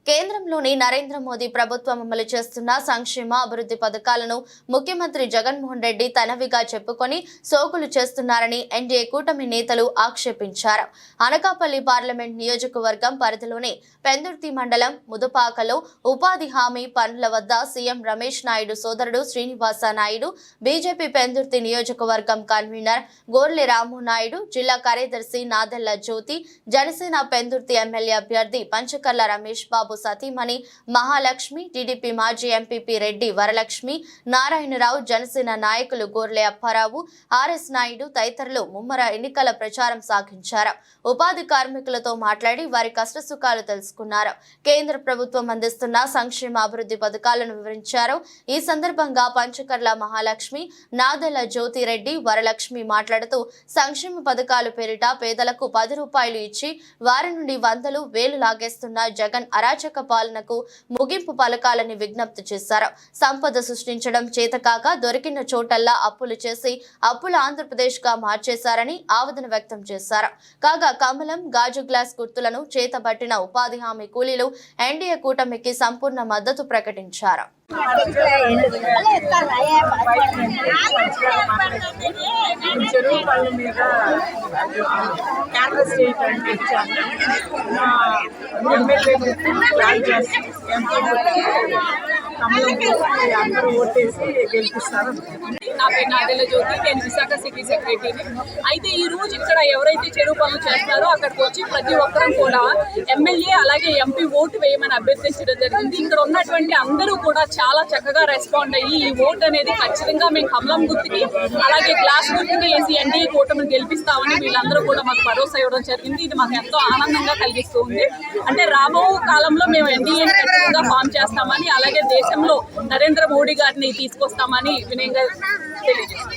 కేంద్రంలోని నరేంద్ర మోదీ ప్రభుత్వం అమలు చేస్తున్న సంక్షేమ అభివృద్ధి పథకాలను ముఖ్యమంత్రి జగన్మోహన్ రెడ్డి తనవిగా చెప్పుకొని సోకులు చేస్తున్నారని ఎన్డీఏ కూటమి నేతలు ఆక్షేపించారు. అనకాపల్లి పార్లమెంట్ నియోజకవర్గం పరిధిలోని పెందుర్తి మండలం ముదుపాకలో ఉపాధి హామీ పనుల వద్ద సీఎం రమేష్ నాయుడు సోదరుడు శ్రీనివాస నాయుడు, బీజేపీ పెందుర్తి నియోజకవర్గం కన్వీనర్ గోర్లె రాము నాయుడు, జిల్లా కార్యదర్శి నాదెళ్ల జ్యోతి, జనసేన పెందుర్తి ఎమ్మెల్యే అభ్యర్థి పంచకర్ల రమేష్ బాబు సతీమణి మహాలక్ష్మి, టీడీపీ మాజీ ఎంపీపీ రెడ్డి వరలక్ష్మి, నారాయణరావు, జనసేన నాయకులు గోర్లె అప్పారావు, ఆర్ఎస్ నాయుడు తదితరులు ముమ్మర ఎన్నికల ప్రచారం సాగించారు. ఉపాధి కార్మికులతో మాట్లాడి వారి కష్టసుఖాలు తెలుసుకున్నారు. కేంద్ర ప్రభుత్వం అందిస్తున్న సంక్షేమ అభివృద్ధి పథకాలను వివరించారు. ఈ సందర్భంగా పంచకర్ల మహాలక్ష్మి, నాదెళ్ల జ్యోతిరెడ్డి, వరలక్ష్మి మాట్లాడుతూ సంక్షేమ పథకాలు పేరిట పేదలకు 10 రూపాయలు ఇచ్చి వారి నుండి వందలు వేలు లాగేస్తున్న జగన్ అరాచక పాలనకు ముగింపు పలకాలని విజ్ఞప్తి చేశారు. సంపద సృష్టించడం చేతకాక దొరికిన చోటల్లా అప్పులు చేసి అప్పుల ఆంధ్రప్రదేశ్ గా మార్చేశారని ఆవేదన వ్యక్తం చేశారు. కాగా కమలం, గాజు గ్లాస్ గుర్తులను చేతబట్టిన ఉపాధి హామీ కూలీలు ఎన్డీఏ కూటమికి సంపూర్ణ మద్దతు ప్రకటించారు. చెరువు పళ్ళ మీద క్యాన్వస్ చేయడానికి వచ్చాము. అందరూ ఓటేసి గెలిపిస్తారు. నా పేరు నాదెళ్ల జ్యోతి, నేను విశాఖ సిటీ సెక్రటరీని. అయితే ఈ రోజు ఇక్కడ ఎవరైతే చెరువు పనులు చేస్తున్నారో అక్కడికి వచ్చి ప్రతి ఒక్కరం కూడా ఎమ్మెల్యే అలాగే ఎంపీ ఓటు వేయమని అభ్యర్థించడం జరిగింది. ఇక్కడ ఉన్నటువంటి అందరూ కూడా చాలా చక్కగా రెస్పాండ్ అయ్యి ఈ ఓటు అనేది ఖచ్చితంగా మేము కమలం గుర్తుకి అలాగే గ్లాస్ గుర్తుకి వేసి ఎన్డీఏ కూటమిని గెలిపిస్తామని వీళ్ళందరూ కూడా మాకు భరోసా ఇవ్వడం జరిగింది. ఇది మాకు ఎంతో ఆనందంగా కలిగిస్తూ ఉంది. అంటే రాబో కాలంలో మేము ఎన్డీఏని ఖచ్చితంగా ఫామ్ చేస్తామని అలాగే దేశంలో నరేంద్ర మోడీ గారిని తీసుకొస్తామని వినయంగా తెలియజేస్తాం.